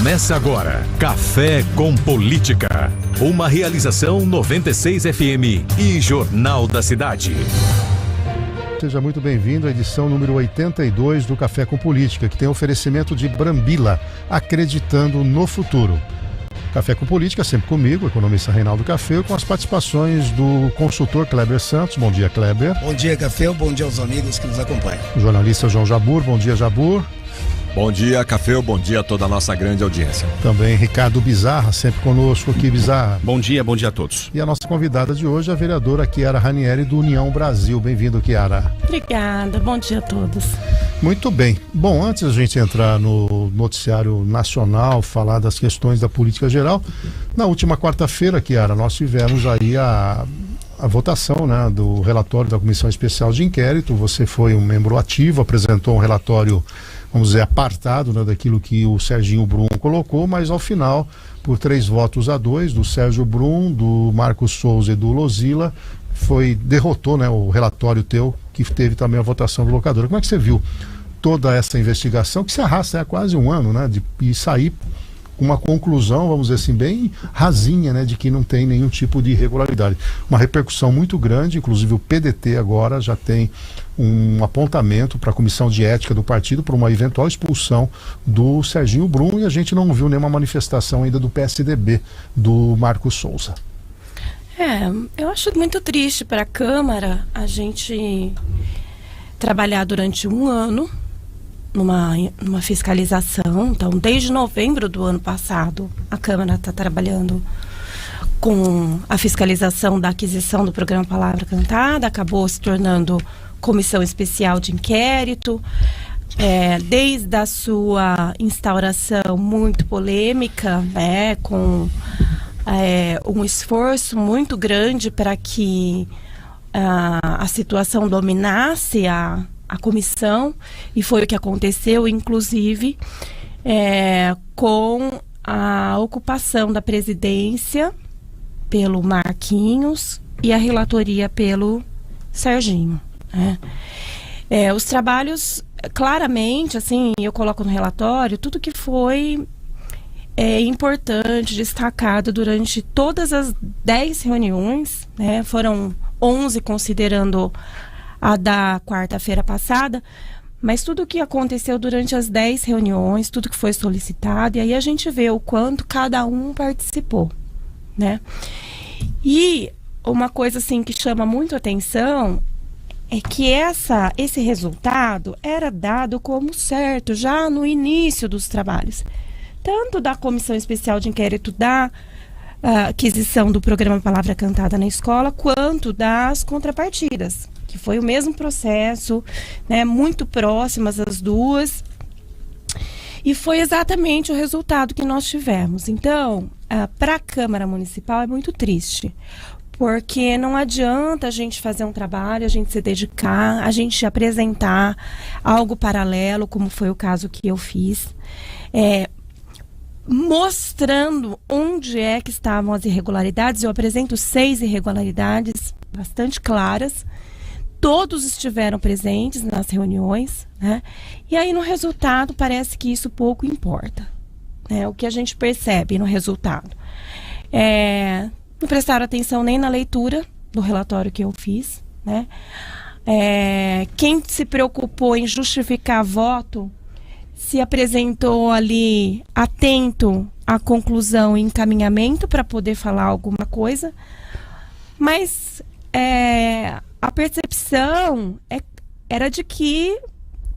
Começa agora, Café com Política. Uma realização 96 FM e Jornal da Cidade. Seja muito bem-vindo à edição número 82 do Café com Política, que tem oferecimento de Brambila, acreditando no futuro. Café com Política, sempre comigo, economista Reinaldo Café, com as participações do consultor Kleber Santos. Bom dia, Kleber. Bom dia, Café. Bom dia aos amigos que nos acompanham. O jornalista João Jabur. Bom dia, Jabur. Bom dia, Café. Bom dia a toda a nossa grande audiência. Também Ricardo Bizarra, sempre conosco aqui, Bizarra. Bom dia a todos. E a nossa convidada de hoje é a vereadora Chiara Ranieri, do União Brasil. Bem-vindo, Chiara. Obrigada, bom dia a todos. Muito bem. Bom, antes da gente entrar no noticiário nacional, falar das questões da política geral, na última quarta-feira, Chiara, nós tivemos aí a votação, né, do relatório da Comissão Especial de Inquérito. Você foi um membro ativo, apresentou um relatório, vamos dizer, apartado, né, daquilo que o Serginho Brum colocou, mas ao final, por 3-2, do Sérgio Brum, do Marcos Souza e do Lozila, derrotou, né, o relatório teu, que teve também a votação do locador. Como é que você viu toda essa investigação, que se arrasta há quase um ano, né, e sair com uma conclusão, vamos dizer assim, bem rasinha, né, de que não tem nenhum tipo de irregularidade. Uma repercussão muito grande, inclusive o PDT agora já tem um apontamento para a comissão de ética do partido para uma eventual expulsão do Serginho Brum, e a gente não viu nenhuma manifestação ainda do PSDB, do Marcos Souza. Eu acho muito triste para a Câmara a gente trabalhar durante um ano numa fiscalização. Então, desde novembro do ano passado, a Câmara está trabalhando com a fiscalização da aquisição do programa Palavra Cantada, acabou se tornando comissão especial de inquérito, desde a sua instauração muito polêmica, né, com um esforço muito grande para que a situação dominasse a comissão, e foi o que aconteceu, inclusive com a ocupação da presidência pelo Marquinhos e a relatoria pelo Serginho, né? Os trabalhos, claramente, assim, eu coloco no relatório tudo que foi importante, destacado durante todas as 10 reuniões, né? Foram 11 considerando a da quarta-feira passada, mas tudo o que aconteceu durante as 10 reuniões, tudo que foi solicitado, e aí a gente vê o quanto cada um participou, né? E uma coisa assim que chama muito atenção é que esse resultado era dado como certo já no início dos trabalhos, tanto da Comissão Especial de Inquérito da aquisição do programa Palavra Cantada na escola, quanto das contrapartidas, que foi o mesmo processo, né, muito próximas as duas, e foi exatamente o resultado que nós tivemos. Então, para a Câmara Municipal é muito triste, porque não adianta a gente fazer um trabalho, a gente se dedicar, a gente apresentar algo paralelo, como foi o caso que eu fiz, mostrando onde é que estavam as irregularidades. Eu apresento 6 irregularidades bastante claras. Todos estiveram presentes nas reuniões, né? E aí no resultado parece que isso pouco importa, né? O que a gente percebe no resultado não prestaram atenção nem na leitura do relatório que eu fiz, né? Quem se preocupou em justificar voto se apresentou ali atento à conclusão e encaminhamento para poder falar alguma coisa, mas a percepção era de que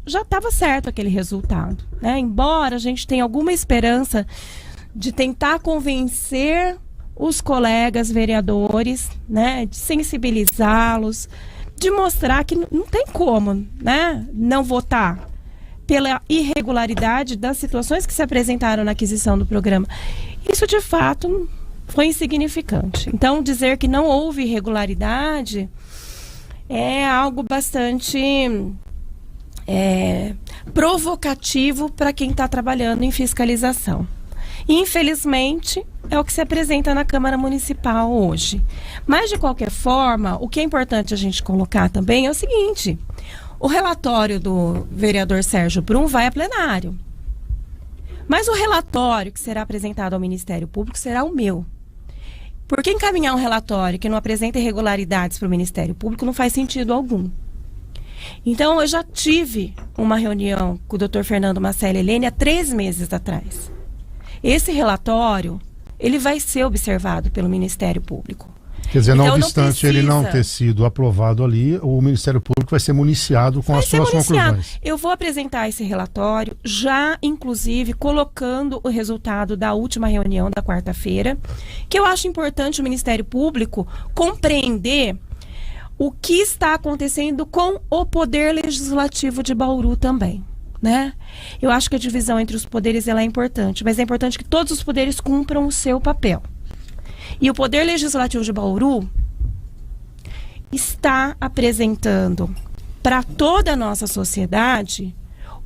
já estava certo aquele resultado, né? Embora a gente tenha alguma esperança de tentar convencer os colegas vereadores, né, de sensibilizá-los, de mostrar que não tem como, né, não votar pela irregularidade das situações que se apresentaram na aquisição do programa. Isso, de fato, foi insignificante. Então, dizer que não houve irregularidade é algo bastante provocativo para quem está trabalhando em fiscalização. Infelizmente, é o que se apresenta na Câmara Municipal hoje. Mas, de qualquer forma, o que é importante a gente colocar também é o seguinte: o relatório do vereador Sérgio Brum vai a plenário. Mas o relatório que será apresentado ao Ministério Público será o meu. Porque encaminhar um relatório que não apresenta irregularidades para o Ministério Público não faz sentido algum. Então, eu já tive uma reunião com o Dr. Fernando Macelli Helene há 3 meses atrás. Esse relatório, ele vai ser observado pelo Ministério Público. Quer dizer, então, não obstante ele não ter sido aprovado ali, o Ministério Público vai ser municiado com as suas conclusões. Eu vou apresentar esse relatório, já inclusive colocando o resultado da última reunião da quarta-feira, que eu acho importante o Ministério Público compreender o que está acontecendo com o Poder Legislativo de Bauru também, né? Eu acho que a divisão entre os poderes ela é importante, mas é importante que todos os poderes cumpram o seu papel. E o Poder Legislativo de Bauru está apresentando para toda a nossa sociedade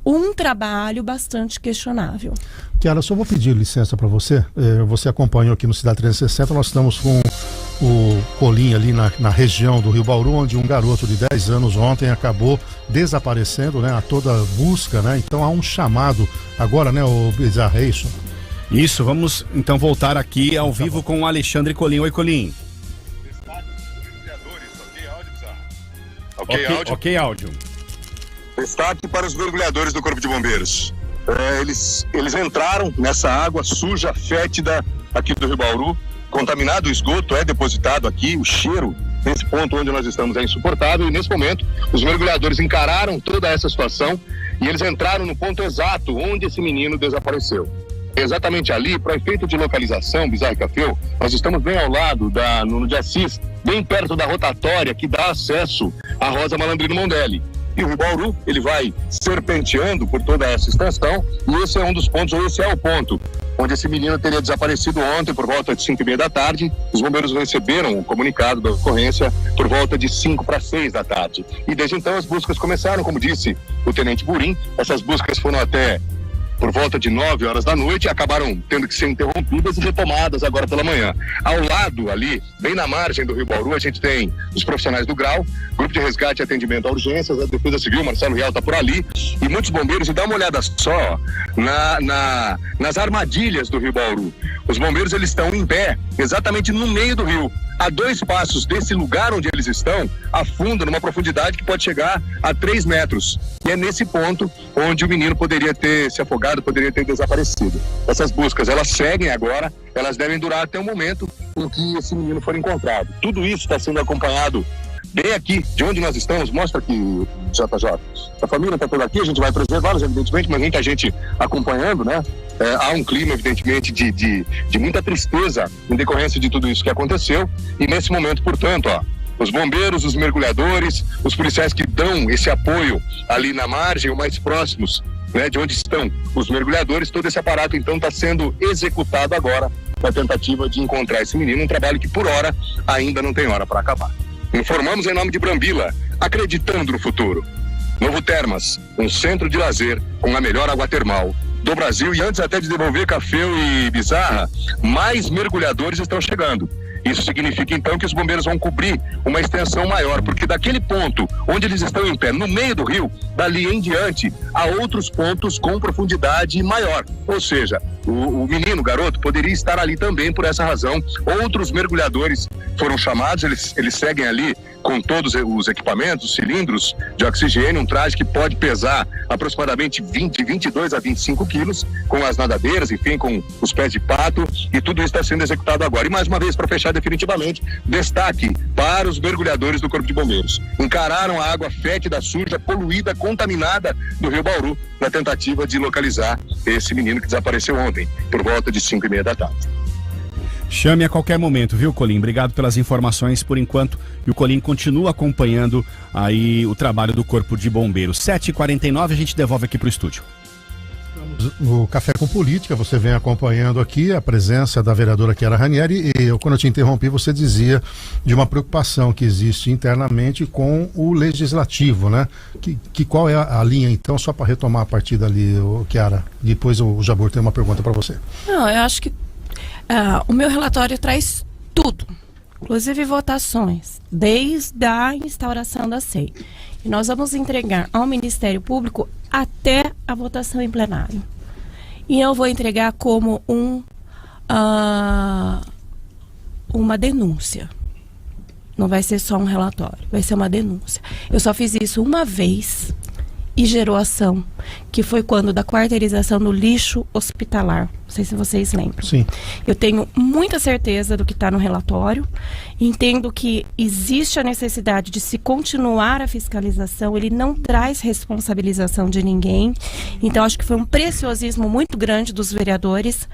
um trabalho bastante questionável. Kiara, só vou pedir licença para você. Você acompanhou aqui no Cidade 360, nós estamos com o Colim ali na região do Rio Bauru, onde um garoto de 10 anos ontem acabou desaparecendo, né, a toda busca, né? Então há um chamado agora, né, o Bizarro, é isso? Isso, vamos então voltar aqui ao vivo com o Alexandre Colim. Oi, Colim. Ok, áudio. Destaque para os mergulhadores do Corpo de Bombeiros. Eles entraram nessa água suja, fétida aqui do Rio Bauru, contaminado, o esgoto é depositado aqui, o cheiro nesse ponto onde nós estamos é insuportável, e nesse momento os mergulhadores encararam toda essa situação e eles entraram no ponto exato onde esse menino desapareceu. Exatamente ali, para efeito de localização, Bizarro e Café, nós estamos bem ao lado da Nuno de Assis, bem perto da rotatória que dá acesso à Rosa Malandrino Mondelli. E o Rio Bauru, ele vai serpenteando por toda essa extensão, e esse é um dos pontos, ou esse é o ponto onde esse menino teria desaparecido ontem por volta de 5h30 da tarde. Os bombeiros receberam o comunicado da ocorrência por volta de 5 para 6 da tarde. E desde então as buscas começaram, como disse o Tenente Burim, essas buscas foram até por volta de 9 horas da noite e acabaram tendo que ser interrompidas e retomadas agora pela manhã. Ao lado ali, bem na margem do Rio Bauru, a gente tem os profissionais do GRAU, Grupo de Resgate e Atendimento a Urgências, a Defesa Civil, Marcelo Rial está por ali, e muitos bombeiros, e dá uma olhada só nas armadilhas do Rio Bauru. Os bombeiros, eles estão em pé, exatamente no meio do rio. A 2 passos desse lugar onde eles estão, afunda numa profundidade que pode chegar a 3 metros. E é nesse ponto onde o menino poderia ter se afogado, poderia ter desaparecido. Essas buscas, elas seguem agora, elas devem durar até o momento em que esse menino for encontrado. Tudo isso está sendo acompanhado bem aqui, de onde nós estamos. Mostra aqui, JJ. A família está toda aqui, a gente vai preservá-los, evidentemente, mas muita gente acompanhando, né? Há um clima, evidentemente, de muita tristeza em decorrência de tudo isso que aconteceu. E nesse momento, portanto, os bombeiros, os mergulhadores, os policiais que dão esse apoio ali na margem ou mais próximos, né, de onde estão os mergulhadores, todo esse aparato, então, está sendo executado agora na tentativa de encontrar esse menino, um trabalho que, por hora, ainda não tem hora para acabar. Informamos em nome de Brambila, acreditando no futuro. Novo Termas, um centro de lazer com a melhor água termal do Brasil. E antes até de devolver Café e Bizarra, mais mergulhadores estão chegando. Isso significa então que os bombeiros vão cobrir uma extensão maior, porque daquele ponto onde eles estão em pé, no meio do rio, dali em diante, há outros pontos com profundidade maior. Ou seja, o menino, o garoto, poderia estar ali também por essa razão. Outros mergulhadores foram chamados, eles seguem ali com todos os equipamentos, os cilindros de oxigênio, um traje que pode pesar aproximadamente 22 a 25 quilos, com as nadadeiras, enfim, com os pés de pato, e tudo isso está sendo executado agora. E mais uma vez, para fechar definitivamente, destaque para os mergulhadores do Corpo de Bombeiros. Encararam a água fétida, suja, poluída, contaminada do Rio Bauru, na tentativa de localizar esse menino que desapareceu ontem, por volta de 5h30 da tarde. Chame a qualquer momento, viu, Colim? Obrigado pelas informações por enquanto. E o Colim continua acompanhando aí o trabalho do Corpo de Bombeiros. 7h49, a gente devolve aqui para o estúdio. No Café com Política, você vem acompanhando aqui a presença da vereadora Kiara Ranieri, e quando eu te interrompi, você dizia de uma preocupação que existe internamente com o Legislativo, né? Qual é a linha, então, só para retomar a partir dali, Kiara? Depois o Jabor tem uma pergunta para você. Não, eu acho que o meu relatório traz tudo, inclusive votações, desde a instauração da SEI. E nós vamos entregar ao Ministério Público até a votação em plenário. E eu vou entregar como uma denúncia. Não vai ser só um relatório, vai ser uma denúncia. Eu só fiz isso uma vez e gerou ação, que foi quando da quarteirização do lixo hospitalar. Não sei se vocês lembram. Sim. Eu tenho muita certeza do que está no relatório. Entendo que existe a necessidade de se continuar a fiscalização. Ele não traz responsabilização de ninguém. Então, acho que foi um preciosismo muito grande dos vereadores,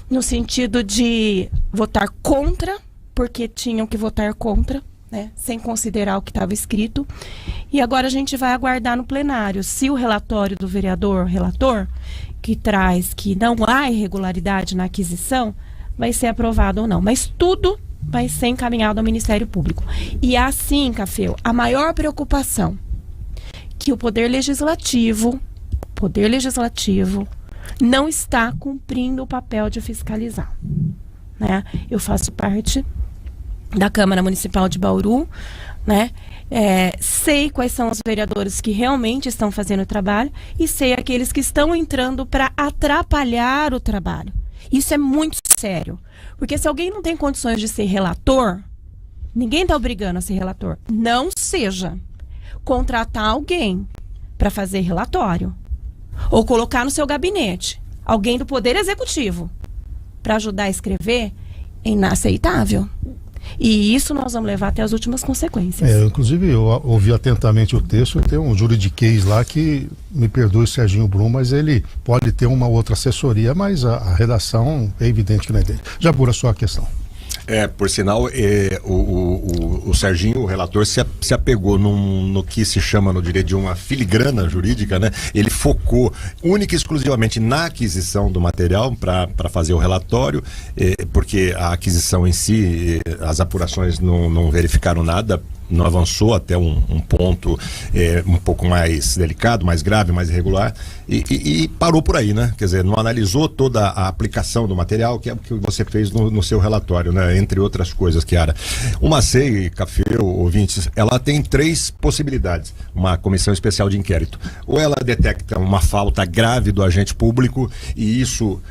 no sentido de votar contra, porque tinham que votar contra, né, sem considerar o que estava escrito. E agora a gente vai aguardar no plenário se o relatório do relator, que traz que não há irregularidade na aquisição, vai ser aprovado ou não. Mas tudo vai ser encaminhado ao Ministério Público. E assim, Cafeu, a maior preocupação que o Poder Legislativo não está cumprindo o papel de fiscalizar, né? Eu faço parte da Câmara Municipal de Bauru, né? Sei quais são os vereadores que realmente estão fazendo o trabalho e sei aqueles que estão entrando para atrapalhar o trabalho. Isso é muito sério, porque se alguém não tem condições de ser relator, ninguém está obrigando a ser relator. Não seja contratar alguém para fazer relatório ou colocar no seu gabinete alguém do Poder Executivo para ajudar a escrever, é inaceitável. E isso nós vamos levar até as últimas consequências. Inclusive, eu ouvi atentamente o texto, tem um juridiquês lá que, me perdoe o Serginho Brum, mas ele pode ter uma outra assessoria, mas a redação é evidente que não é dele. Jabur, a sua questão. Por sinal, o Serginho, o relator, se apegou no que se chama no direito de uma filigrana jurídica, né? Ele focou única e exclusivamente na aquisição do material para fazer o relatório, porque a aquisição em si, as apurações não verificaram nada, não avançou até um ponto um pouco mais delicado, mais grave, mais irregular, e parou por aí, né? Quer dizer, não analisou toda a aplicação do material, que é o que você fez no seu relatório, né? Entre outras coisas, Kiara. Uma SEI, Cafeu, ouvintes, ela tem 3 possibilidades, uma comissão especial de inquérito. Ou ela detecta uma falta grave do agente público, e isso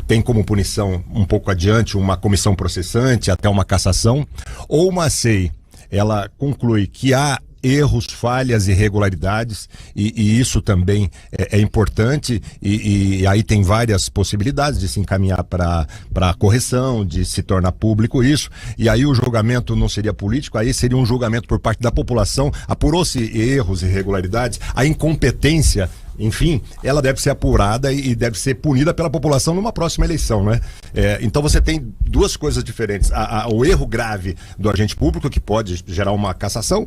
tem como punição um pouco adiante uma comissão processante, até uma cassação, ou uma SEI, ela conclui que há erros, falhas, irregularidades, e isso também é importante, e aí tem várias possibilidades de se encaminhar para a correção, de se tornar público isso, e aí o julgamento não seria político, aí seria um julgamento por parte da população. Apurou-se erros, irregularidades, a incompetência, enfim, ela deve ser apurada e deve ser punida pela população numa próxima eleição, né? Então você tem 2 coisas diferentes: o erro grave do agente público, que pode gerar uma cassação,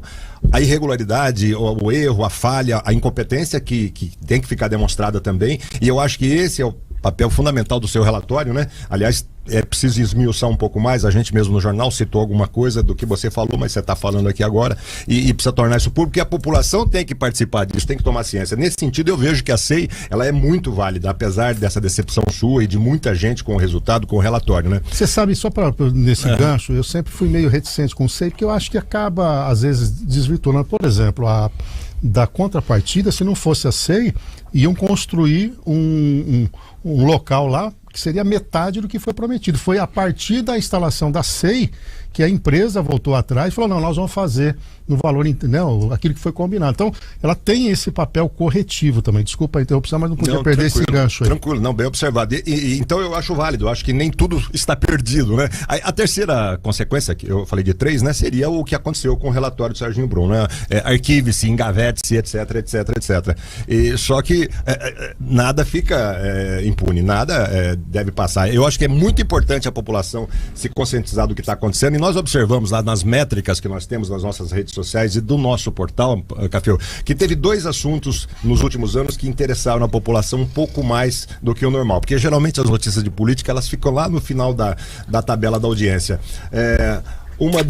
a irregularidade, o erro, a falha, a incompetência que tem que ficar demonstrada também. E eu acho que esse é o papel fundamental do seu relatório, né? Aliás, é preciso esmiuçar um pouco mais. A gente mesmo no jornal citou alguma coisa do que você falou, mas você está falando aqui agora, e precisa tornar isso público, e a população tem que participar disso, tem que tomar ciência. Nesse sentido, eu vejo que a SEI, ela é muito válida, apesar dessa decepção sua e de muita gente com o resultado, com o relatório, né? Você sabe, só nesse gancho, eu sempre fui meio reticente com o SEI, porque eu acho que acaba, às vezes, desvirtuando. Por exemplo, da contrapartida, se não fosse a SEI, iam construir um local lá que seria metade do que foi prometido. Foi a partir da instalação da SEI que a empresa voltou atrás e falou: não, nós vamos fazer no valor, não, aquilo que foi combinado. Então, ela tem esse papel corretivo também. Desculpa a interrupção, mas não podia perder esse gancho aí. Tranquilo, não, bem observado. Então eu acho válido, eu acho que nem tudo está perdido, né? A terceira consequência, que eu falei de 3, né, seria o que aconteceu com o relatório do Serginho Brum, né? Arquive-se, engavete-se, etc. Só que nada fica impune, nada deve passar. Eu acho que é muito importante a população se conscientizar do que está acontecendo, e nós observamos lá nas métricas que nós temos nas nossas redes sociais e do nosso portal, Cafeu, que teve 2 assuntos nos últimos anos que interessaram a população um pouco mais do que o normal, porque geralmente as notícias de política, elas ficam lá no final da tabela da audiência. Uma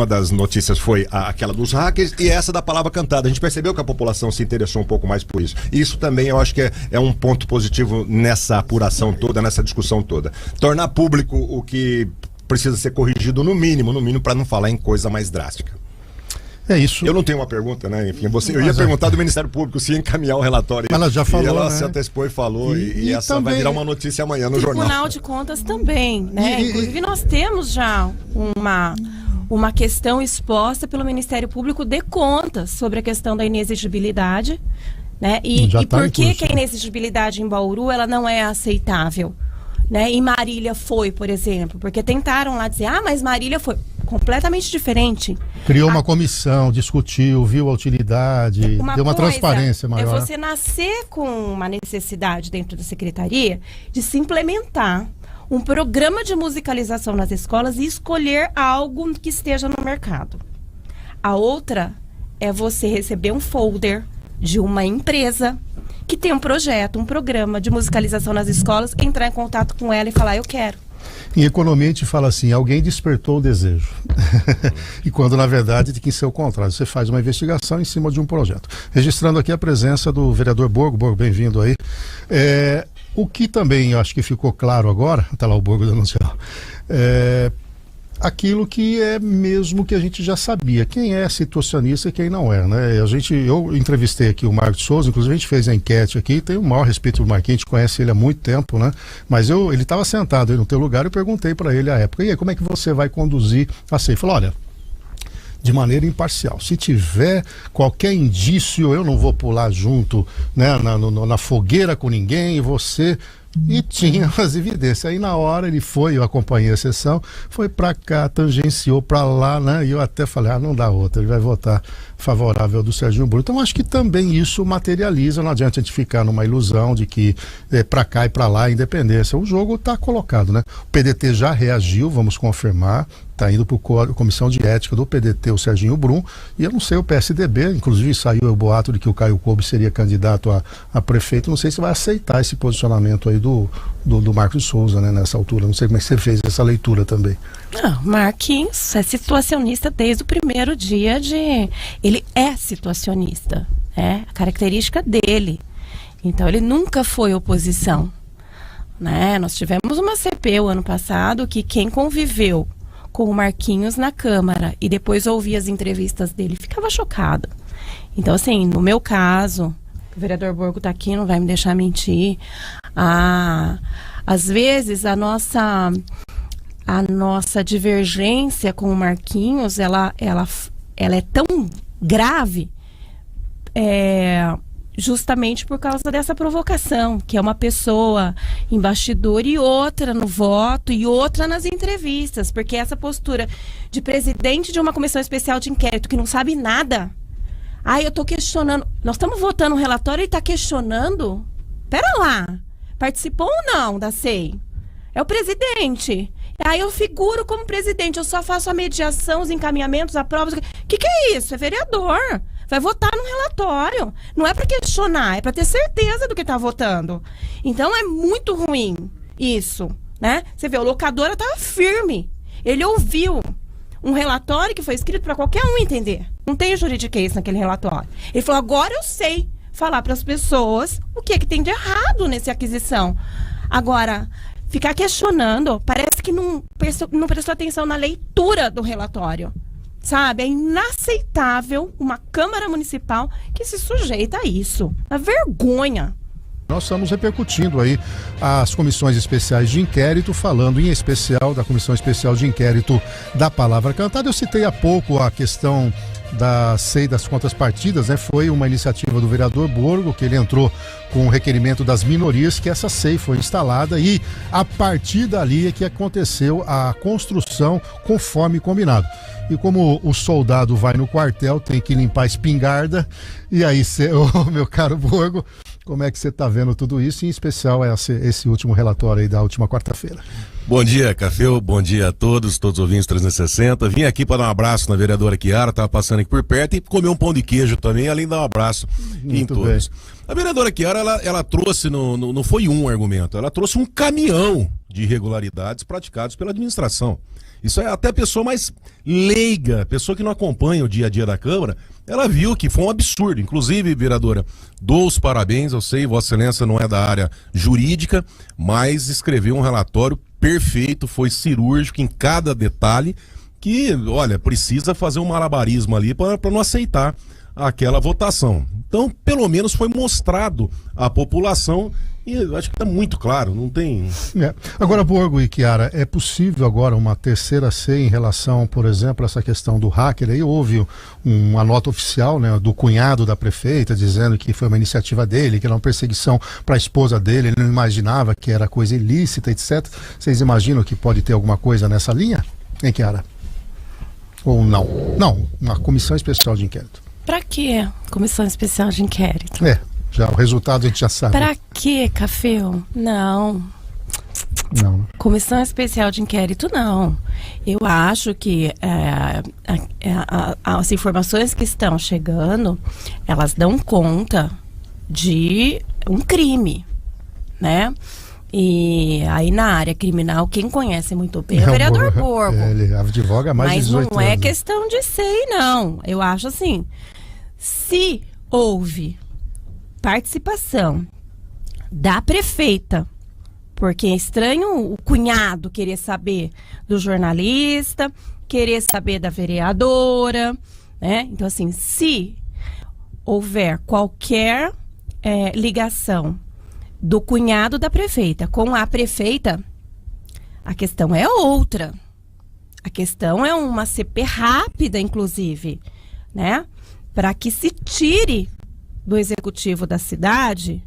das notícias foi aquela dos hackers, e essa da palavra cantada. A gente percebeu que a população se interessou um pouco mais por isso. Isso também eu acho que é um ponto positivo nessa apuração toda, nessa discussão toda. Tornar público o que precisa ser corrigido no mínimo, para não falar em coisa mais drástica. É isso. Eu não tenho uma pergunta, né? Enfim, eu ia perguntar do Ministério Público se ia encaminhar o relatório. Ela já falou, ela né? se antecipou e falou, e essa também... vai virar uma notícia amanhã no jornal. Tribunal de Contas também, né? Inclusive nós temos já uma questão exposta pelo Ministério Público de Contas sobre a questão da inexigibilidade, né? E por que a inexigibilidade em Bauru ela não é aceitável? Né? Em Marília foi, por exemplo, porque tentaram lá dizer, mas Marília foi completamente diferente. Criou uma comissão, discutiu, viu a utilidade, deu uma transparência maior. É você nascer com uma necessidade dentro da secretaria de se implementar um programa de musicalização nas escolas e escolher algo que esteja no mercado. A outra é você receber um folder de uma empresa que tem um projeto, um programa de musicalização nas escolas, entrar em contato com ela e falar, eu quero. Em economia a gente fala assim, alguém despertou o desejo. E quando na verdade tem que ser o contrário, você faz uma investigação em cima de um projeto. Registrando aqui a presença do vereador Borgo. Borgo, bem-vindo aí. O que também eu acho que ficou claro agora, está lá o Borgo denunciando, aquilo que é mesmo que a gente já sabia, quem é situacionista e quem não é, né? Eu entrevistei aqui o Marcos Souza, inclusive a gente fez a enquete aqui, tem o maior respeito do Marquinhos, a gente conhece ele há muito tempo, né? Mas ele estava sentado aí no teu lugar e eu perguntei para ele à época, e aí, como é que você vai conduzir a CEI? Ele falou, olha, de maneira imparcial, se tiver qualquer indício, eu não vou pular junto, né, na fogueira com ninguém, e você... E tinha as evidências. Aí na hora ele foi, eu acompanhei a sessão, foi pra cá, tangenciou pra lá, né? E eu até falei, não dá outra, ele vai votar favorável do Serginho Bruno. Então acho que também isso materializa, não adianta a gente ficar numa ilusão de que pra cá e pra lá, independência. O jogo tá colocado, né? O PDT já reagiu, vamos confirmar, tá indo para a Comissão de Ética do PDT, o Serginho Brum, e eu não sei o PSDB, inclusive saiu o boato de que o Caio Coube seria candidato a prefeito, não sei se vai aceitar esse posicionamento aí do Marcos Souza, né, nessa altura, não sei como é que você fez essa leitura também. Não, Marquinhos é situacionista desde o primeiro dia ele é situacionista, é a característica dele, então ele nunca foi oposição, né, nós tivemos uma CP o ano passado que quem conviveu com o Marquinhos na Câmara e depois ouvia as entrevistas dele, ficava chocado. Então, assim, no meu caso, o vereador Borgo está aqui, não vai me deixar mentir. Às vezes, a nossa divergência com o Marquinhos, ela é tão grave, justamente por causa dessa provocação, que é uma pessoa em bastidor e outra no voto e outra nas entrevistas, porque essa postura de presidente de uma comissão especial de inquérito que não sabe nada, eu tô questionando, nós estamos votando um relatório e tá questionando? Pera lá, participou ou não da CEI? É o presidente. Aí eu figuro como presidente, eu só faço a mediação, os encaminhamentos, a prova. Que é isso? É vereador. Vai votar num relatório. Não é para questionar, é para ter certeza do que está votando. Então é muito ruim isso, né? Você vê, o locadora estava firme. Ele ouviu um relatório que foi escrito para qualquer um entender. Não tem juridiquês naquele relatório. Ele falou, agora eu sei falar para as pessoas o que tem de errado nessa aquisição. Agora, ficar questionando, parece que não prestou atenção na leitura do relatório. Sabe, é inaceitável uma Câmara Municipal que se sujeita a isso. A vergonha. Nós estamos repercutindo aí as comissões especiais de inquérito, falando em especial da Comissão Especial de Inquérito da Palavra Cantada. Eu citei há pouco a questão da CEI das contas partidas, né? Foi uma iniciativa do vereador Borgo, que ele entrou com o requerimento das minorias, que essa CEI foi instalada e a partir dali é que aconteceu a construção conforme combinado. E como o soldado vai no quartel, tem que limpar a espingarda, e aí, meu caro Borgo, como é que você está vendo tudo isso, em especial esse último relatório aí da última quarta-feira? Bom dia, Cafeu, bom dia a todos os ouvintes 360. Vim aqui para dar um abraço na vereadora Chiara, estava passando aqui por perto, e comer um pão de queijo também, além de dar um abraço em todos. Bem. A vereadora Chiara, ela trouxe, não foi um argumento, ela trouxe um caminhão de irregularidades praticadas pela administração. Isso é até a pessoa mais leiga, pessoa que não acompanha o dia a dia da Câmara, ela viu que foi um absurdo. Inclusive, vereadora, dou os parabéns, eu sei, Vossa Excelência não é da área jurídica, mas escreveu um relatório perfeito, foi cirúrgico em cada detalhe, que, olha, precisa fazer um malabarismo ali para não aceitar aquela votação. Então, pelo menos foi mostrado à população e eu acho que está muito claro, não tem... Agora, Borgo e Chiara, é possível agora uma terceira C em relação, por exemplo, a essa questão do hacker? Aí houve uma nota oficial, né, do cunhado da prefeita dizendo que foi uma iniciativa dele, que era uma perseguição para a esposa dele, ele não imaginava que era coisa ilícita, etc. Vocês imaginam que pode ter alguma coisa nessa linha, hein, Chiara? Ou não? Não, uma comissão especial de inquérito. Pra que comissão especial de inquérito? Já o resultado a gente já sabe. Pra que, Cafeu? Não. Não. Comissão especial de inquérito, não. Eu acho que as informações que estão chegando, elas dão conta de um crime, né? E aí na área criminal, quem conhece muito bem é o vereador Borgo. Ele advoga há mais de 18 anos. Mas não é questão de ser, não. Eu acho assim, se houve participação da prefeita, porque é estranho o cunhado querer saber do jornalista, querer saber da vereadora, né? Então assim, se houver qualquer ligação do cunhado da prefeita com a prefeita, a questão é outra. A questão é uma CP rápida, inclusive, né? Para que se tire do executivo da cidade,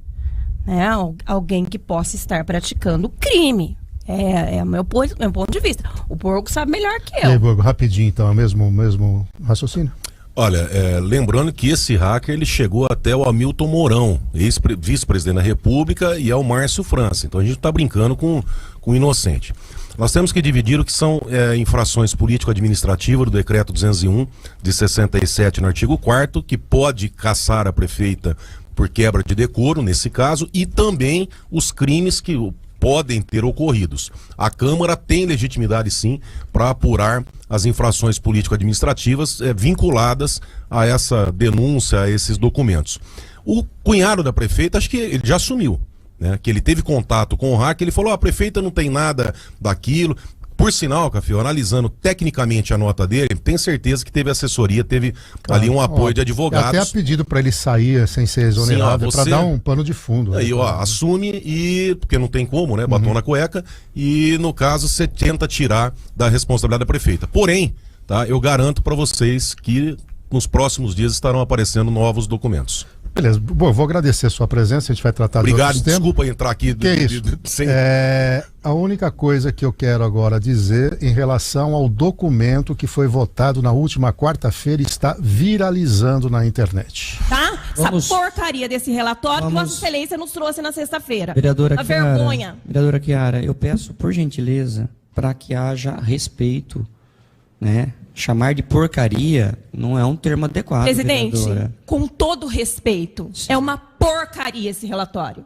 né, alguém que possa estar praticando crime. É o meu ponto de vista. O Borgo sabe melhor que eu. E aí, Borgo, rapidinho então, é o mesmo raciocínio? Olha, lembrando que esse hacker ele chegou até o Hamilton Mourão, vice-presidente da República, e ao Márcio França. Então a gente está brincando com o inocente. Nós temos que dividir o que são infrações político-administrativas do decreto 201 de 67 no artigo 4º, que pode caçar a prefeita por quebra de decoro, nesse caso, e também os crimes que podem ter ocorridos. A Câmara tem legitimidade, sim, para apurar as infrações político-administrativas vinculadas a essa denúncia, a esses documentos. O cunhado da prefeita, acho que ele já assumiu, né, que ele teve contato com o hacker, ele falou, a prefeita não tem nada daquilo. Por sinal, Café, analisando tecnicamente a nota dele, tenho certeza que teve assessoria, teve ali um apoio de advogados. Até a pedido para ele sair sem ser exonerado, para dar um pano de fundo. Aí, assume porque não tem como, né, batom na cueca, e no caso você tenta tirar da responsabilidade da prefeita. Porém, tá, eu garanto para vocês que nos próximos dias estarão aparecendo novos documentos. Beleza, bom, eu vou agradecer a sua presença, a gente vai tratar de outros temas. Desculpa entrar aqui. Sem... a única coisa que eu quero agora dizer em relação ao documento que foi votado na última quarta-feira e está viralizando na internet. Tá? Essa porcaria desse relatório que Vossa Excelência nos trouxe na sexta-feira. Vereadora Chiara, vergonha. Vereadora Chiara, eu peço por gentileza para que haja respeito, né? Chamar de porcaria não é um termo adequado, presidente, vereadora. Com todo respeito, é uma porcaria esse relatório.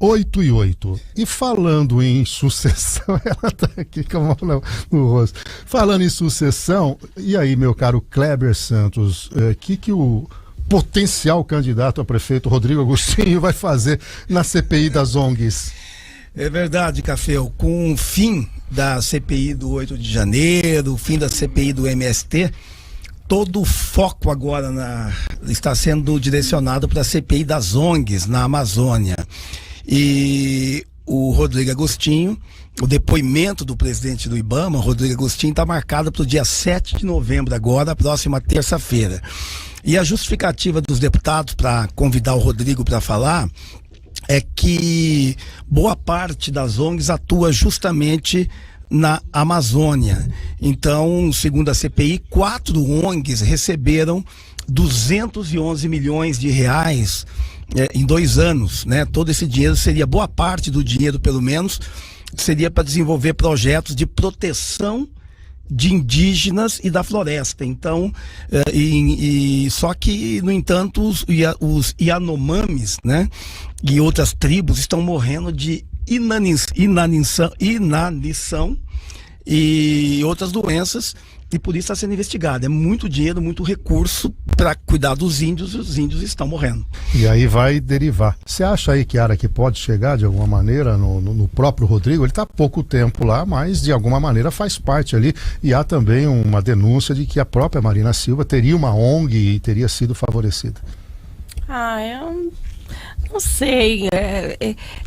8:08. E falando em sucessão, ela tá aqui com a mão no rosto. Falando em sucessão, e aí, meu caro Kleber Santos, que o potencial candidato a prefeito Rodrigo Agostinho vai fazer na CPI das ONGs? É verdade, Cafeu. Com o fim da CPI do 8 de janeiro, o fim da CPI do MST, todo o foco agora está sendo direcionado para a CPI das ONGs na Amazônia. E o Rodrigo Agostinho, o depoimento do presidente do IBAMA, Rodrigo Agostinho, está marcado para o dia 7 de novembro agora, a próxima terça-feira. E a justificativa dos deputados para convidar o Rodrigo para falar é que boa parte das ONGs atua justamente na Amazônia. Então, segundo a CPI, 4 ONGs receberam 211 milhões de reais em 2 anos, né? Todo esse dinheiro seria, boa parte do dinheiro pelo menos, seria para desenvolver projetos de proteção de indígenas e da floresta. Então, só que, no entanto, os Yanomamis, né, e outras tribos estão morrendo de inanição e outras doenças, e por isso está sendo investigado. É muito dinheiro, muito recurso para cuidar dos índios, e os índios estão morrendo. E aí vai derivar. Você acha aí, Chiara, que pode chegar de alguma maneira no próprio Rodrigo? Ele está há pouco tempo lá, mas de alguma maneira faz parte ali. E há também uma denúncia de que a própria Marina Silva teria uma ONG e teria sido favorecida. Eu não sei.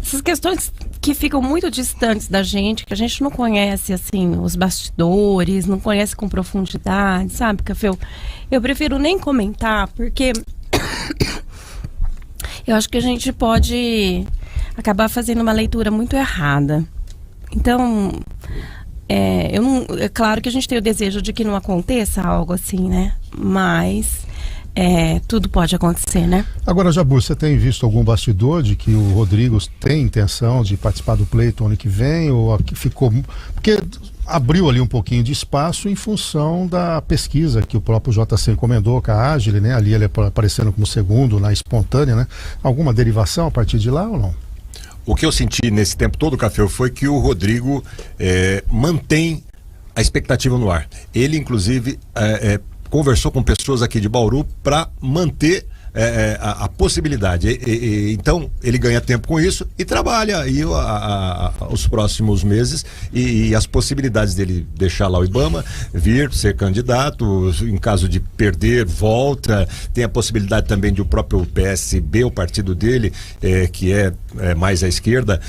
Essas questões que ficam muito distantes da gente, que a gente não conhece, assim, os bastidores, não conhece com profundidade, sabe, Café? Eu prefiro nem comentar, porque eu acho que a gente pode acabar fazendo uma leitura muito errada. Então, é claro que a gente tem o desejo de que não aconteça algo assim, né? Mas tudo pode acontecer, né? Agora, Jabur, você tem visto algum bastidor de que o Rodrigo tem intenção de participar do pleito ano que vem? Ou que ficou... Porque abriu ali um pouquinho de espaço em função da pesquisa que o próprio JC encomendou com a Ágile, né? Ali ele aparecendo como segundo na espontânea, né? Alguma derivação a partir de lá ou não? O que eu senti nesse tempo todo, Café, foi que o Rodrigo mantém a expectativa no ar. Ele, inclusive, conversou com pessoas aqui de Bauru para manter a possibilidade. Então, ele ganha tempo com isso e trabalha aí os próximos meses e as possibilidades dele deixar lá o IBAMA, vir, ser candidato, em caso de perder, volta. Tem a possibilidade também de o próprio PSB, o partido dele, que é mais à esquerda,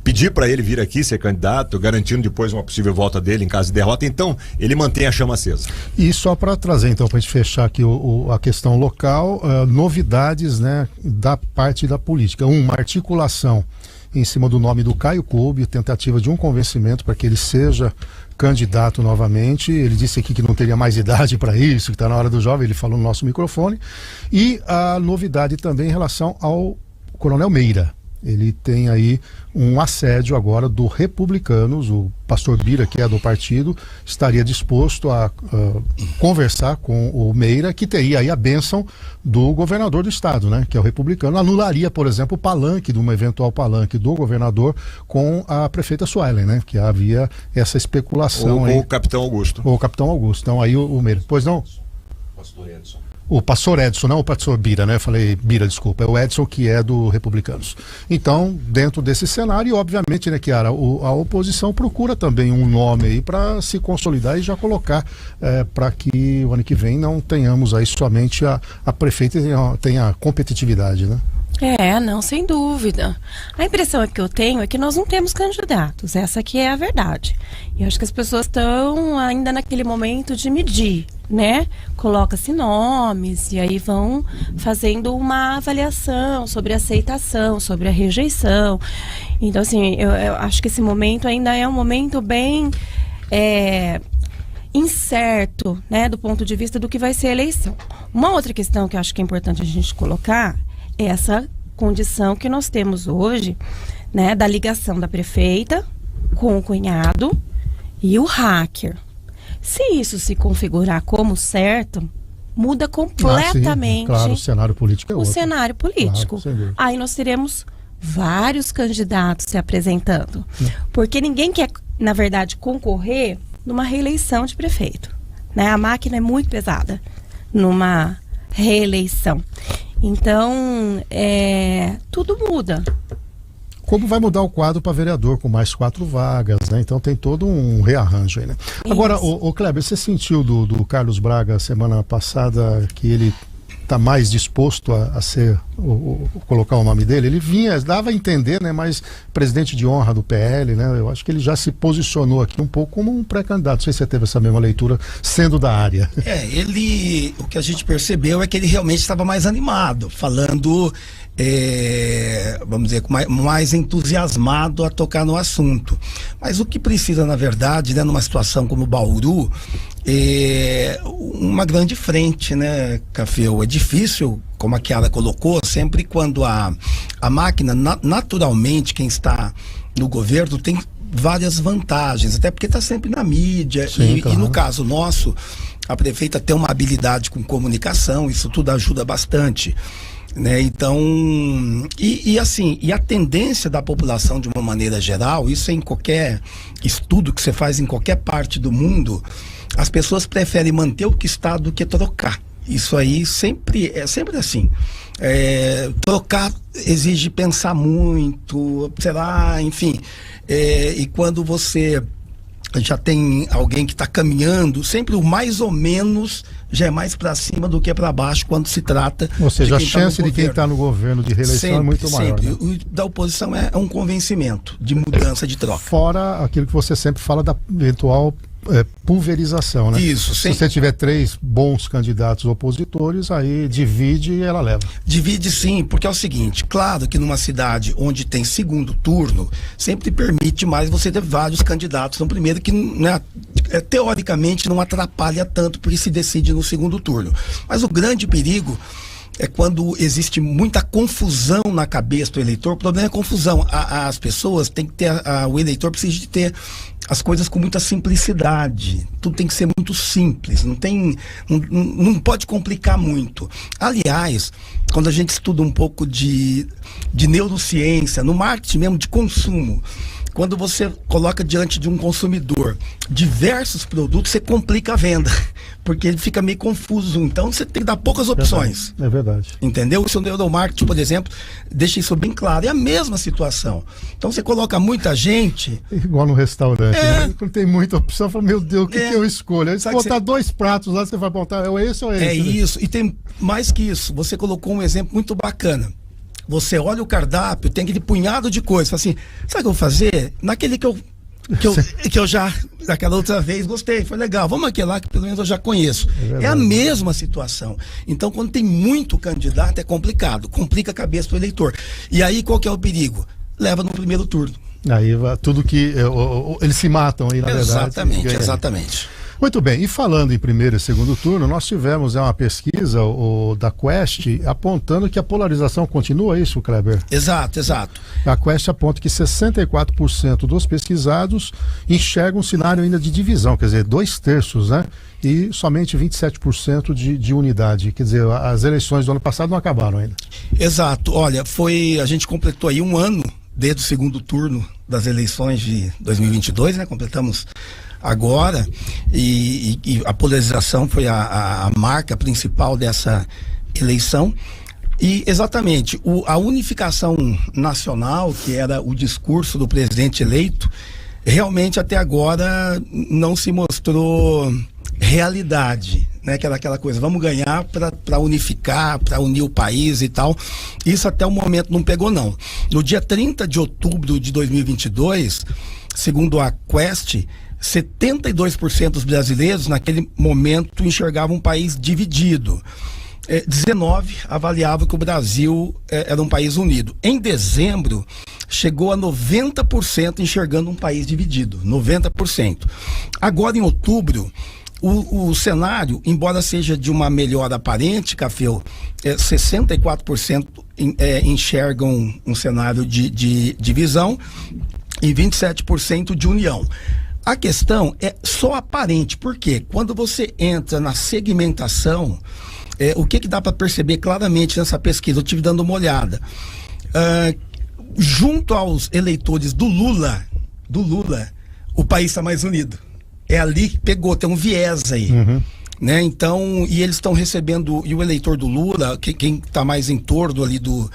pedir para ele vir aqui ser candidato, garantindo depois uma possível volta dele em caso de derrota. Então, ele mantém a chama acesa. E só para trazer, então, para a gente fechar aqui a questão local, novidades, né, da parte da política. Uma articulação em cima do nome do Caio Coube, tentativa de um convencimento para que ele seja candidato novamente. Ele disse aqui que não teria mais idade para isso, que está na hora do jovem, ele falou no nosso microfone. E a novidade também em relação ao Coronel Meira. Ele tem aí um assédio agora do Republicanos. O pastor Bira, que é do partido, estaria disposto a conversar com o Meira, que teria aí a bênção do governador do estado, né? Que é o republicano. Anularia, por exemplo, o palanque, de uma eventual palanque do governador com a prefeita Suelen, né? Que havia essa especulação aí. Ou o capitão Augusto. Ou o capitão Augusto. Então aí o Meira. Pois não? Pastor Edson. O pastor Edson, não o pastor Bira, né? Eu falei Bira, desculpa. É o Edson, que é do Republicanos. Então, dentro desse cenário, e obviamente, né, Chiara, a oposição procura também um nome aí para se consolidar e já colocar para que o ano que vem não tenhamos aí somente a prefeita tenha competitividade, né? Não, sem dúvida. A impressão que eu tenho é que nós não temos candidatos. Essa aqui é a verdade. E acho que as pessoas estão ainda naquele momento de medir, né? Coloca-se nomes e aí vão fazendo uma avaliação sobre a aceitação, sobre a rejeição. Então, assim, eu acho que esse momento ainda é um momento bem incerto, né? Do ponto de vista do que vai ser a eleição. Uma outra questão que eu acho que é importante a gente colocar, essa condição que nós temos hoje, né, da ligação da prefeita com o cunhado e o hacker. Se isso se configurar como certo, muda completamente claro, o cenário político. O cenário político. Claro, aí nós teremos vários candidatos se apresentando. Porque ninguém quer, na verdade, concorrer numa reeleição de prefeito, né? A máquina é muito pesada numa reeleição. Então, tudo muda. Como vai mudar o quadro para vereador com mais 4 vagas, né? Então tem todo um rearranjo aí, né? Agora, o Kleber, você sentiu do Carlos Braga semana passada que ele está mais disposto a ser, colocar o nome dele? Ele dava a entender, né? Mas presidente de honra do PL, né? Eu acho que ele já se posicionou aqui um pouco como um pré-candidato. Não sei se você teve essa mesma leitura, sendo da área. O que a gente percebeu é que ele realmente estava mais animado, falando, vamos dizer, mais entusiasmado a tocar no assunto. Mas o que precisa, na verdade, né, numa situação como Bauru, uma grande frente, né, Cafeu? É difícil, como a Chiara colocou, sempre quando a máquina, naturalmente, quem está no governo tem várias vantagens, até porque está sempre na mídia. Sim, claro. E no caso nosso, a prefeita tem uma habilidade com comunicação, isso tudo ajuda bastante, né? Então, e a tendência da população de uma maneira geral, isso é em qualquer estudo que você faz em qualquer parte do mundo, as pessoas preferem manter o que está do que trocar. Isso aí é sempre assim. Trocar exige pensar muito, enfim. E quando você já tem alguém que está caminhando, sempre o mais ou menos já é mais para cima do que para baixo quando se trata. Ou seja, de a chance de quem está no governo de reeleição sempre, é muito maior. Sempre. Né? O da oposição é um convencimento de mudança, de troca. Fora aquilo que você sempre fala da eventual pulverização, né? Isso, se você tiver 3 bons candidatos opositores, aí divide e ela leva. Divide sim, porque é o seguinte, claro que numa cidade onde tem segundo turno, sempre permite mais você ter vários candidatos no primeiro, que né, teoricamente não atrapalha tanto, porque se decide no segundo turno. Mas o grande perigo é quando existe muita confusão na cabeça do eleitor. O problema é a confusão. As pessoas têm que ter, o eleitor precisa de ter as coisas com muita simplicidade. Tudo tem que ser muito simples. Não pode complicar muito. Aliás, quando a gente estuda um pouco de neurociência, no marketing mesmo de consumo, quando você coloca diante de um consumidor diversos produtos, você complica a venda, porque ele fica meio confuso. Então você tem que dar poucas opções. É verdade. Entendeu? O neuromarketing, por exemplo, deixa isso bem claro. É a mesma situação. Então você coloca muita gente... Igual no restaurante, né? Quando tem muita opção, fala, meu Deus, o que eu escolho? Aí você botar 2 pratos lá, você vai botar, é esse ou esse? É isso. E tem mais que isso. Você colocou um exemplo muito bacana. Você olha o cardápio, tem aquele punhado de coisas. Fala assim, sabe o que eu vou fazer? Naquele que eu já, daquela outra vez, gostei, foi legal. Vamos aquele lá que pelo menos eu já conheço. É a mesma situação. Então, quando tem muito candidato, é complicado. Complica a cabeça do eleitor. E aí, qual que é o perigo? Leva no primeiro turno. Aí tudo que... eles se matam aí, na verdade. Exatamente. Muito bem, e falando em primeiro e segundo turno, nós tivemos uma pesquisa da Quest apontando que a polarização continua, é isso, Kleber? Exato. A Quest aponta que 64% dos pesquisados enxergam um cenário ainda de divisão, quer dizer, 2/3, né? E somente 27% de unidade. Quer dizer, as eleições do ano passado não acabaram ainda. Exato, olha, a gente completou aí 1 ano desde o segundo turno das eleições de 2022, né? Completamos agora, e a polarização foi a marca principal dessa eleição. E exatamente, a unificação nacional, que era o discurso do presidente eleito, realmente até agora não se mostrou realidade, né? Que era aquela coisa, vamos ganhar para unificar, para unir o país e tal. Isso até o momento não pegou, não. No dia 30 de outubro de 2022, segundo a Quest, 72% dos brasileiros naquele momento enxergavam um país dividido. 19% avaliavam que o Brasil era um país unido. Em dezembro, chegou a 90% enxergando um país dividido. 90%. Agora, em outubro, o cenário, embora seja de uma melhora aparente, Cafeu, 64% enxergam um cenário de divisão e 27% de união. A questão é só aparente, porque quando você entra na segmentação, o que dá para perceber claramente nessa pesquisa? Eu estive dando uma olhada. Junto aos eleitores do Lula, o país está mais unido. É ali que pegou, tem um viés aí. Né? Então, e eles estão recebendo, e o eleitor do Lula, quem está mais em torno ali do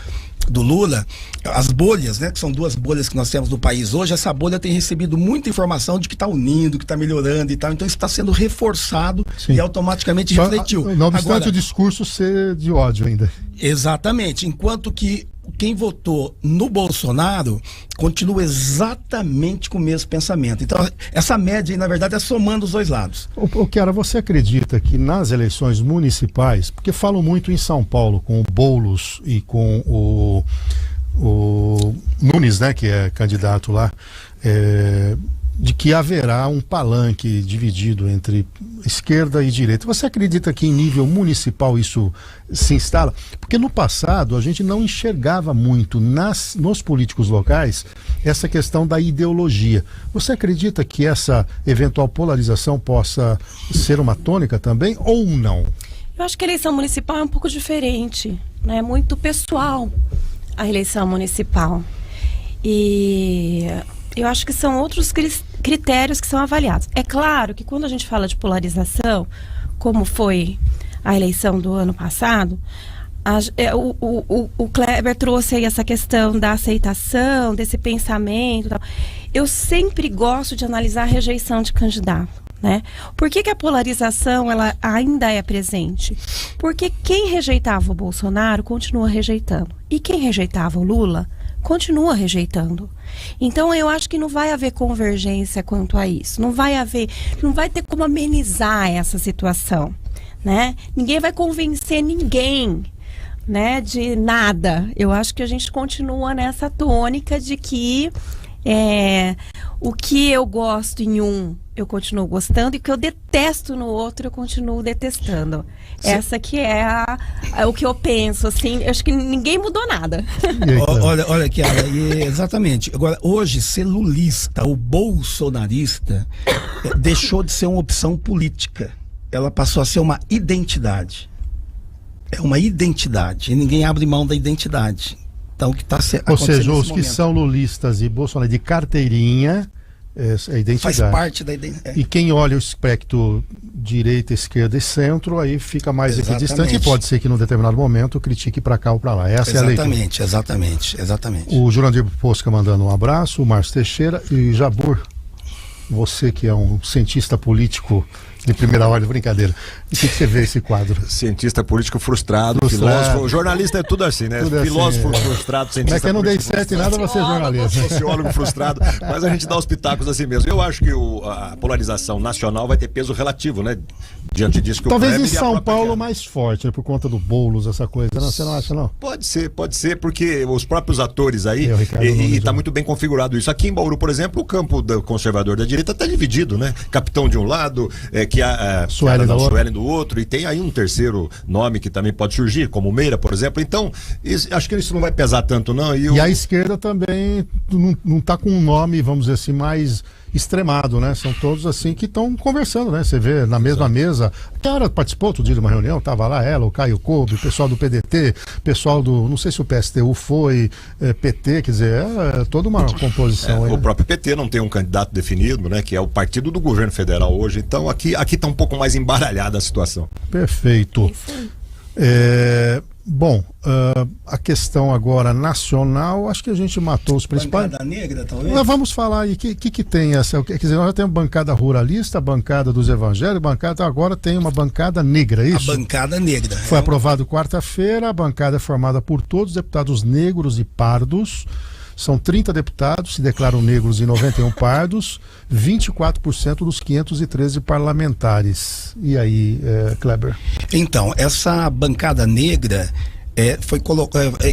Lula, as bolhas, né, que são 2 bolhas que nós temos no país hoje, essa bolha tem recebido muita informação de que está unindo, que está melhorando e tal, então isso está sendo reforçado. Sim. E automaticamente refletiu. Não obstante o discurso ser de ódio ainda. Exatamente, enquanto que quem votou no Bolsonaro continua exatamente com o mesmo pensamento. Então, essa média aí, na verdade, é somando os 2 lados. Chiara, você acredita que nas eleições municipais, porque falam muito em São Paulo com o Boulos e com o Nunes, né, que é candidato lá, de que haverá um palanque dividido entre esquerda e direita. Você acredita que em nível municipal isso se instala? Porque no passado a gente não enxergava muito nos políticos locais essa questão da ideologia. Você acredita que essa eventual polarização possa ser uma tônica também ou não? Eu acho que a eleição municipal é um pouco diferente, né? É muito pessoal a eleição municipal. E eu acho que são outros critérios que são avaliados. É claro que quando a gente fala de polarização, como foi a eleição do ano passado, o Kleber trouxe aí essa questão da aceitação, desse pensamento. Tal. Eu sempre gosto de analisar a rejeição de candidato. Né? Por que a polarização ela ainda é presente? Porque quem rejeitava o Bolsonaro continua rejeitando. E quem rejeitava o Lula continua rejeitando. Então eu acho que não vai haver convergência quanto a isso. Não vai ter como amenizar essa situação. Né? Ninguém vai convencer ninguém, né, de nada. Eu acho que a gente continua nessa tônica de que o que eu gosto em um, eu continuo gostando, e o que eu detesto no outro, eu continuo detestando. Sim. Essa que é o que eu penso, assim, eu acho que ninguém mudou nada. Olha, Chiara, exatamente. Agora, hoje, ser lulista ou bolsonarista deixou de ser uma opção política. Ela passou a ser uma identidade. É uma identidade, e ninguém abre mão da identidade. Então, o que está acontecendo. Ou seja, os que são lulistas e bolsonaristas de carteirinha, é identidade. Faz parte da identidade. E quem olha o espectro direita, esquerda e centro, aí fica mais equidistante, e pode ser que num determinado momento critique para cá ou para lá. Essa é a leitura. Exatamente. O Jurandir Posca mandando um abraço, o Márcio Teixeira e Jabur, você que é um cientista político de primeira ordem, brincadeira. E o que você vê esse quadro? Cientista político frustrado, filósofo. Jornalista é tudo assim, né? Tudo filósofo assim, frustrado, cientista. Mas que eu não dei certo em nada, você é jornalista. Sociólogo frustrado. Mas a gente dá os pitacos assim mesmo. Eu acho que a polarização nacional vai ter peso relativo, né? Diante disso que talvez o em São Paulo mais forte, né? Por conta do Boulos, essa coisa. Não, você não acha, não? Pode ser, porque os próprios atores aí, e está muito bem configurado isso. Aqui em Bauru, por exemplo, o campo do conservador da direita está dividido, né? Capitão de um lado, que a Suelen do outro, e tem aí um terceiro nome que também pode surgir, como o Meira, por exemplo. Então, acho que isso não vai pesar tanto, não. E a esquerda também não está com um nome, vamos dizer assim, mais extremado, né? São todos assim que estão conversando, né? Você vê na mesma mesa. A Chiara participou outro dia de uma reunião, tava lá ela, o Caio Coube, o pessoal do PDT, pessoal do, não sei se o PSTU foi, PT, quer dizer, toda uma composição aí, o né? próprio PT não tem um candidato definido, né? Que é o partido do governo federal hoje. Então aqui tá um pouco mais embaralhada a situação. Perfeito. Bom, a questão agora nacional, acho que a gente matou os principais. Bancada negra, talvez? Nós vamos falar aí, que tem essa, quer dizer, nós já temos bancada ruralista, a bancada dos evangélicos, agora tem uma bancada negra, é isso? A bancada negra. Foi aprovado quarta-feira, a bancada é formada por todos os deputados negros e pardos. São 30 deputados, se declaram negros e 91 pardos, 24% dos 513 parlamentares. E aí, Kleber? Então, essa bancada negra foi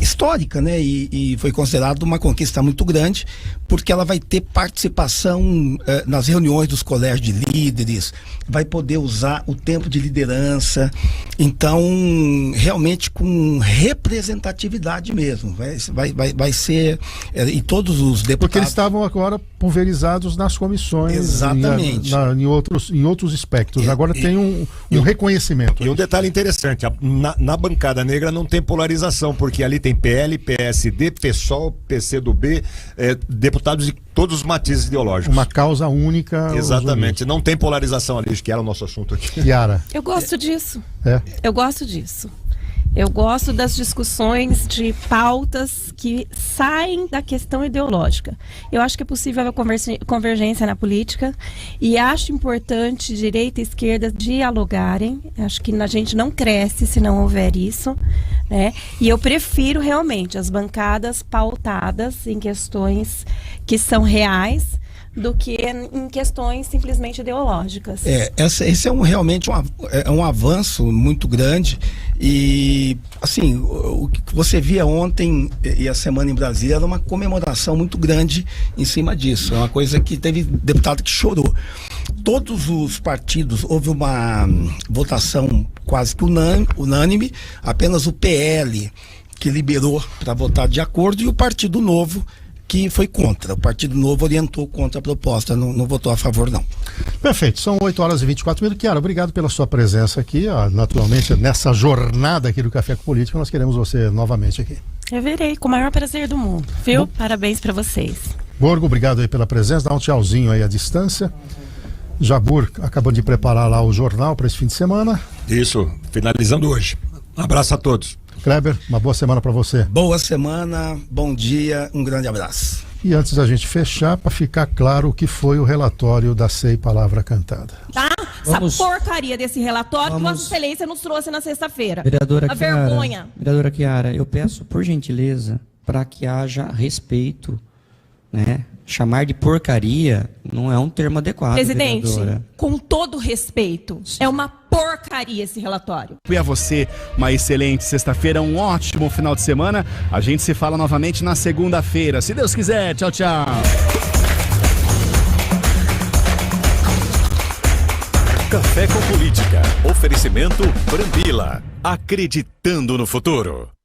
histórica, né? E foi considerada uma conquista muito grande, porque ela vai ter participação nas reuniões dos colégios de líderes, vai poder usar o tempo de liderança, então realmente com representatividade mesmo, vai ser, e todos os deputados... Porque eles estavam agora pulverizados nas comissões. Exatamente. Em outros espectros, agora tem um reconhecimento. E um detalhe interessante, na bancada negra não tem polarização, porque ali tem PL, PSD, PSOL, PCdoB, deputados de todos os matizes ideológicos. Uma causa única. Exatamente, não tem polarização ali, que era o nosso assunto aqui. Chiara. Eu gosto disso. Eu gosto disso. Eu gosto das discussões de pautas que saem da questão ideológica. Eu acho que é possível a convergência na política, e acho importante direita e esquerda dialogarem. Acho que a gente não cresce se não houver isso, né? E eu prefiro realmente as bancadas pautadas em questões que são reais, do que em questões simplesmente ideológicas. Esse é realmente um avanço muito grande, e assim, o que você via ontem e a semana em Brasília era uma comemoração muito grande em cima disso. É uma coisa que teve deputado que chorou. Todos os partidos, houve uma votação quase que unânime, apenas o PL que liberou para votar de acordo, e o Partido Novo que foi contra. O Partido Novo orientou contra a proposta, não votou a favor, não. Perfeito, são 8h24. Chiara, obrigado pela sua presença aqui, naturalmente, nessa jornada aqui do Café com Política. Nós queremos você novamente aqui. Eu verei, com o maior prazer do mundo, viu? Parabéns para vocês. Borgo, obrigado aí pela presença. Dá um tchauzinho aí à distância. Jabur, acabando de preparar lá o jornal para esse fim de semana. Isso, finalizando hoje. Um abraço a todos. Kleber, uma boa semana para você. Boa semana, bom dia, um grande abraço. E antes da gente fechar, para ficar claro o que foi o relatório da SEI Palavra Cantada. Tá? Essa porcaria desse relatório que Vossa Excelência nos trouxe na sexta-feira. Vereadora A Chiara, vergonha. Vereadora Chiara, eu peço, por gentileza, para que haja respeito, né? Chamar de porcaria não é um termo adequado, Presidente, vereadora. com todo respeito, é uma porcaria esse relatório. E a você, uma excelente sexta-feira, um ótimo final de semana. A gente se fala novamente na segunda-feira, se Deus quiser. Tchau, tchau. Café com Política. Oferecimento Brambila. Acreditando no futuro.